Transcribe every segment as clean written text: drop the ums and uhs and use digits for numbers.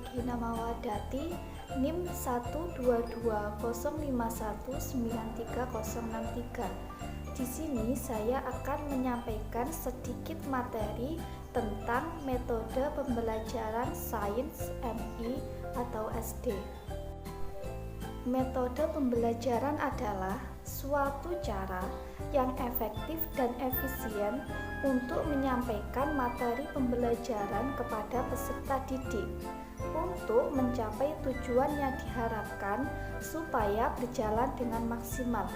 Regina Mawadati, NIM 12205193063. Di sini saya akan menyampaikan sedikit materi tentang metode pembelajaran sains MI atau SD. Metode pembelajaran adalah suatu cara yang efektif dan efisien untuk menyampaikan materi pembelajaran kepada peserta didik untuk mencapai tujuan yang diharapkan supaya berjalan dengan maksimal.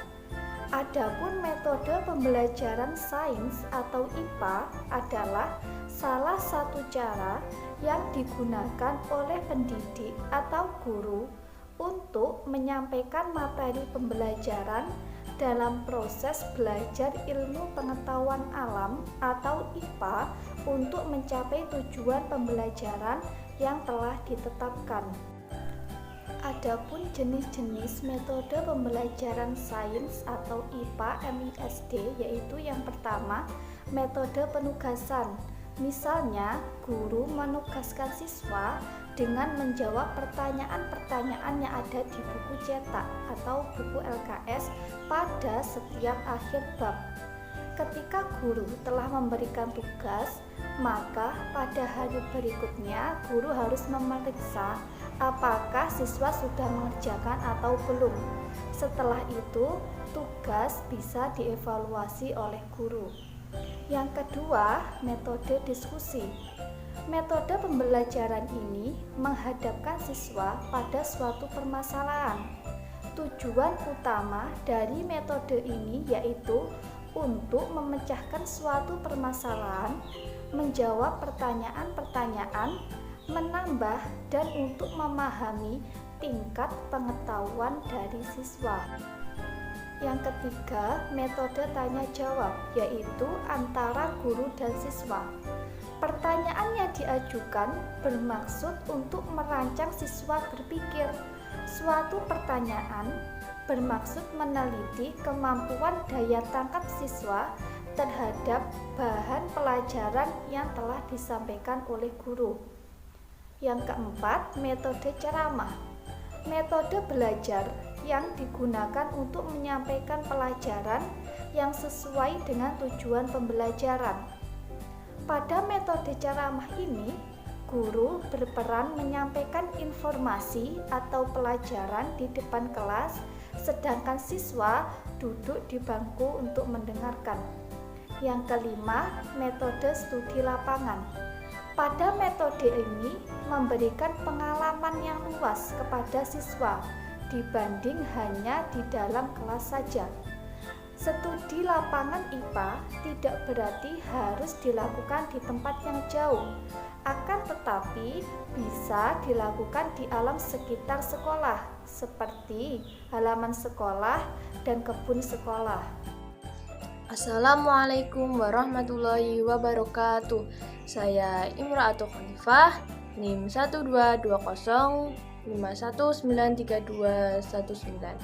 Adapun metode pembelajaran sains atau IPA adalah salah satu cara yang digunakan oleh pendidik atau guru untuk menyampaikan materi pembelajaran dalam proses belajar ilmu pengetahuan alam atau IPA untuk mencapai tujuan pembelajaran yang telah ditetapkan. Adapun jenis-jenis metode pembelajaran sains atau IPA MISD yaitu yang pertama, metode penugasan. Misalnya, guru menugaskan siswa dengan menjawab pertanyaan-pertanyaan yang ada di buku cetak atau buku LKS pada setiap akhir bab. Ketika guru telah memberikan tugas, maka pada hari berikutnya guru harus memeriksa apakah siswa sudah mengerjakan atau belum. Setelah itu, tugas bisa dievaluasi oleh guru. Yang kedua, metode diskusi. Metode pembelajaran ini menghadapkan siswa pada suatu permasalahan. Tujuan utama dari metode ini yaitu untuk memecahkan suatu permasalahan, menjawab pertanyaan-pertanyaan, menambah dan untuk memahami tingkat pengetahuan dari siswa. Yang ketiga, metode tanya jawab, yaitu antara guru dan siswa. Pertanyaan yang diajukan bermaksud untuk merancang siswa berpikir. Suatu pertanyaan bermaksud meneliti kemampuan daya tangkap siswa terhadap bahan pelajaran yang telah disampaikan oleh guru. Yang keempat, metode ceramah. Metode belajar yang digunakan untuk menyampaikan pelajaran yang sesuai dengan tujuan pembelajaran. Pada metode ceramah ini, guru berperan menyampaikan informasi atau pelajaran di depan kelas, sedangkan siswa duduk di bangku untuk mendengarkan. Yang kelima, metode studi lapangan. Pada metode ini memberikan pengalaman yang luas kepada siswa dibanding hanya di dalam kelas saja. Studi lapangan IPA tidak berarti harus dilakukan di tempat yang jauh, akan tetapi bisa dilakukan di alam sekitar sekolah, seperti halaman sekolah dan kebun sekolah. Assalamualaikum warahmatullahi wabarakatuh. Saya Imra'atul Khalifah, NIM 12005193219.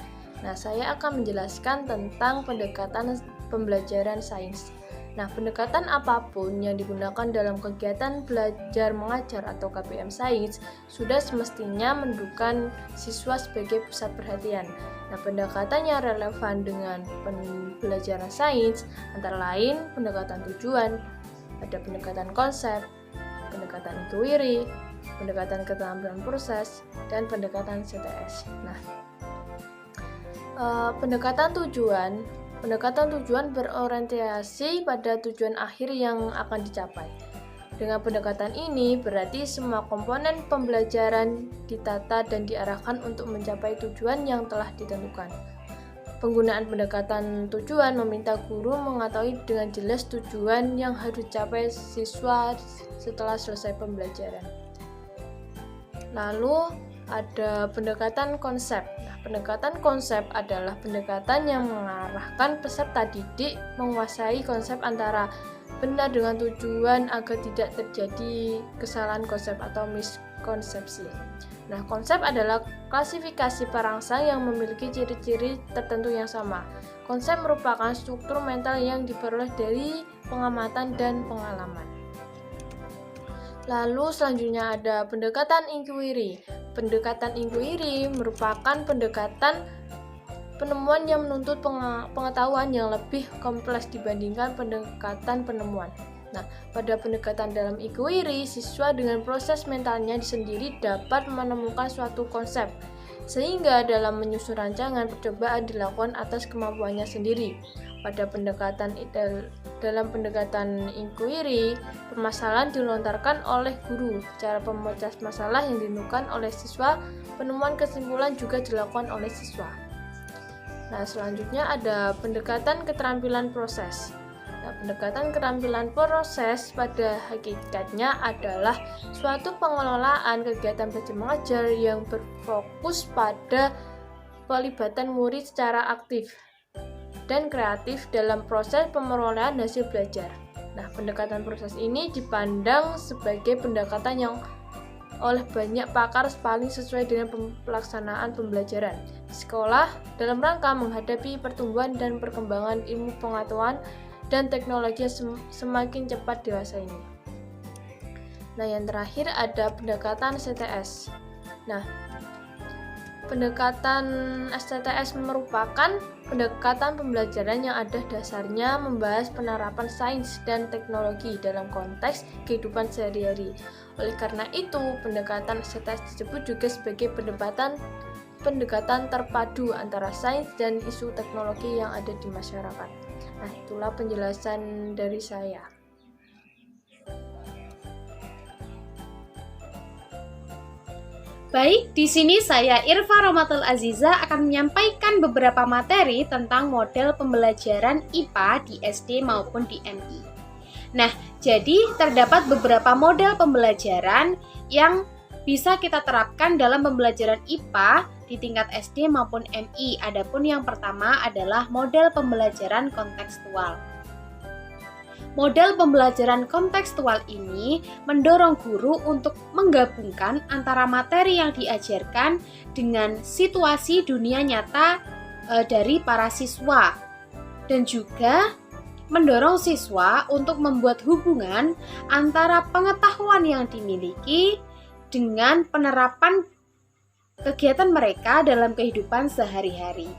Nah, saya akan menjelaskan tentang pendekatan pembelajaran sains. Nah, pendekatan apapun yang digunakan dalam kegiatan belajar mengajar atau KBM sains sudah semestinya mendudukan siswa sebagai pusat perhatian. Nah, pendekatan yang relevan dengan pembelajaran sains antara lain pendekatan tujuan, ada pendekatan konsep, pendekatan inquiry, pendekatan keterampilan proses, dan pendekatan CTS. Nah, pendekatan tujuan berorientasi pada tujuan akhir yang akan dicapai. Dengan pendekatan ini berarti semua komponen pembelajaran ditata dan diarahkan untuk mencapai tujuan yang telah ditentukan. Penggunaan pendekatan tujuan meminta guru mengetahui dengan jelas tujuan yang harus dicapai siswa setelah selesai pembelajaran. Lalu ada pendekatan konsep. Nah, pendekatan konsep adalah pendekatan yang mengarahkan peserta didik menguasai konsep antara benar dengan tujuan agar tidak terjadi kesalahan konsep atau miskonsepsi. Nah, konsep adalah klasifikasi perangsang yang memiliki ciri-ciri tertentu yang sama. Konsep merupakan struktur mental yang diperoleh dari pengamatan dan pengalaman. Lalu selanjutnya ada pendekatan inquiry. Pendekatan inquiry merupakan pendekatan penemuan yang menuntut pengetahuan yang lebih kompleks dibandingkan pendekatan penemuan. Nah, pada pendekatan dalam inquiry, siswa dengan proses mentalnya sendiri dapat menemukan suatu konsep, sehingga dalam menyusun rancangan percobaan dilakukan atas kemampuannya sendiri. Pada dalam pendekatan inquiry, permasalahan dilontarkan oleh guru. Cara pemecah masalah yang ditemukan oleh siswa, penemuan kesimpulan juga dilakukan oleh siswa. Nah, selanjutnya ada pendekatan keterampilan proses. Nah, pendekatan keterampilan proses pada hakikatnya adalah suatu pengelolaan kegiatan belajar mengajar yang berfokus pada pelibatan murid secara aktif dan kreatif dalam proses pemerolehan hasil belajar. Nah, pendekatan proses ini dipandang sebagai pendekatan yang oleh banyak pakar paling sesuai dengan pelaksanaan pembelajaran di sekolah dalam rangka menghadapi pertumbuhan dan perkembangan ilmu pengetahuan dan teknologi semakin cepat dewasa ini. Nah, yang terakhir ada pendekatan STS. Nah, pendekatan STS merupakan pendekatan pembelajaran yang ada dasarnya membahas penerapan sains dan teknologi dalam konteks kehidupan sehari-hari. Oleh karena itu, pendekatan STS disebut juga sebagai pendekatan terpadu antara sains dan isu teknologi yang ada di masyarakat. Nah, itulah penjelasan dari saya. Baik, di sini saya Irfa Romatul Aziza akan menyampaikan beberapa materi tentang model pembelajaran IPA di SD maupun di MI. Nah, jadi terdapat beberapa model pembelajaran yang bisa kita terapkan dalam pembelajaran IPA di tingkat SD maupun MI. Adapun yang pertama adalah model pembelajaran kontekstual. Model pembelajaran kontekstual ini mendorong guru untuk menggabungkan antara materi yang diajarkan dengan situasi dunia nyata dari para siswa, dan juga mendorong siswa untuk membuat hubungan antara pengetahuan yang dimiliki dengan penerapan kegiatan mereka dalam kehidupan sehari-hari.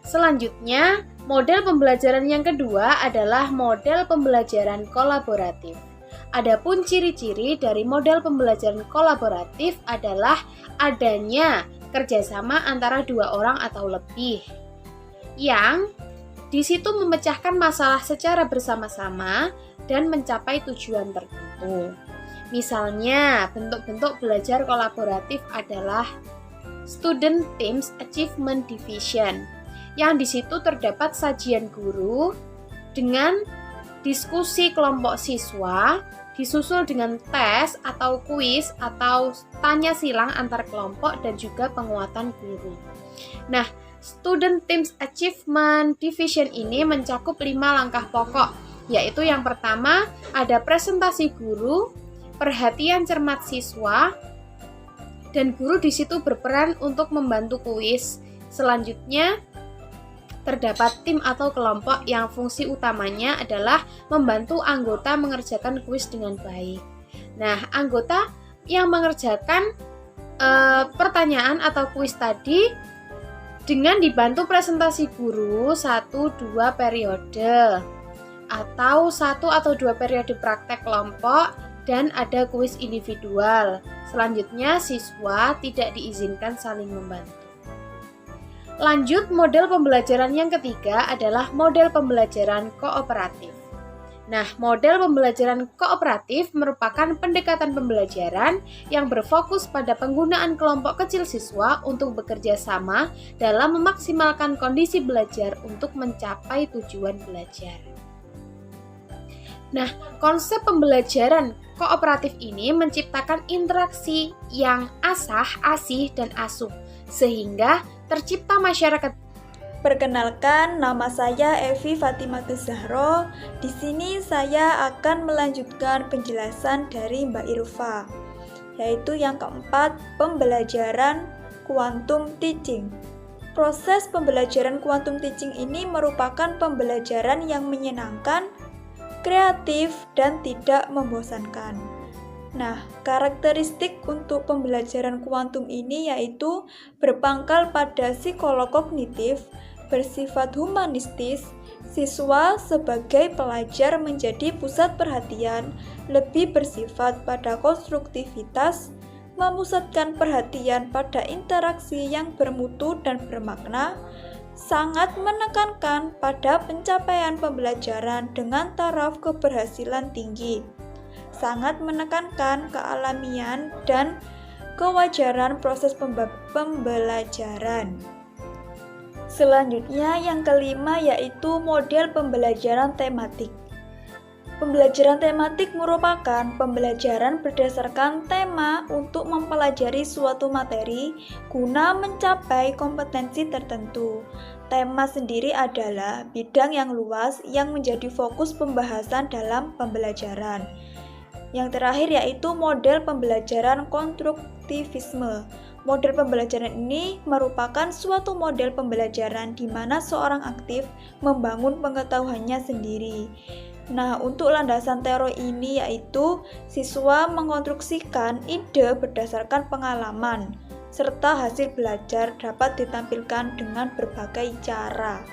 Selanjutnya, model pembelajaran yang kedua adalah model pembelajaran kolaboratif. Adapun ciri-ciri dari model pembelajaran kolaboratif adalah adanya kerjasama antara dua orang atau lebih, yang di situ memecahkan masalah secara bersama-sama dan mencapai tujuan tertentu. Misalnya, bentuk-bentuk belajar kolaboratif adalah Student Teams Achievement Division, yang di situ terdapat sajian guru dengan diskusi kelompok siswa, disusul dengan tes atau kuis atau tanya silang antar kelompok dan juga penguatan guru. Nah, Student Teams Achievement Division ini mencakup 5 langkah pokok, yaitu yang pertama ada presentasi guru, perhatian cermat siswa, dan guru di situ berperan untuk membantu kuis. Selanjutnya, terdapat tim atau kelompok yang fungsi utamanya adalah membantu anggota mengerjakan kuis dengan baik. Nah, anggota yang mengerjakan pertanyaan atau kuis tadi dengan dibantu presentasi guru 1-2 periode atau 1 atau 2 periode praktek kelompok dan ada kuis individual. Selanjutnya, siswa tidak diizinkan saling membantu. Lanjut, model pembelajaran yang ketiga adalah model pembelajaran kooperatif. Nah, model pembelajaran kooperatif merupakan pendekatan pembelajaran yang berfokus pada penggunaan kelompok kecil siswa untuk bekerja sama dalam memaksimalkan kondisi belajar untuk mencapai tujuan belajar. Nah, konsep pembelajaran kooperatif ini menciptakan interaksi yang asah, asih, dan asuh, sehingga tercipta masyarakat. Perkenalkan, nama saya Evi Fatimatus Zahro. Di sini saya akan melanjutkan penjelasan dari Mbak Irfa, yaitu yang keempat, pembelajaran quantum teaching. Proses pembelajaran quantum teaching ini merupakan pembelajaran yang menyenangkan, kreatif, dan tidak membosankan. Nah, karakteristik untuk pembelajaran kuantum ini yaitu berpangkal pada psikolog kognitif, bersifat humanistis, siswa sebagai pelajar menjadi pusat perhatian, lebih bersifat pada konstruktivitas, memusatkan perhatian pada interaksi yang bermutu dan bermakna, sangat menekankan pada pencapaian pembelajaran dengan taraf keberhasilan tinggi, sangat menekankan kealamian dan kewajaran proses pembelajaran. Selanjutnya yang kelima yaitu model pembelajaran tematik. Pembelajaran tematik merupakan pembelajaran berdasarkan tema untuk mempelajari suatu materi guna mencapai kompetensi tertentu. Tema sendiri adalah bidang yang luas yang menjadi fokus pembahasan dalam pembelajaran. Yang terakhir yaitu model pembelajaran konstruktivisme. Model pembelajaran ini merupakan suatu model pembelajaran di mana seorang aktif membangun pengetahuannya sendiri. Nah, untuk landasan teori ini yaitu siswa mengonstruksikan ide berdasarkan pengalaman, serta hasil belajar dapat ditampilkan dengan berbagai cara.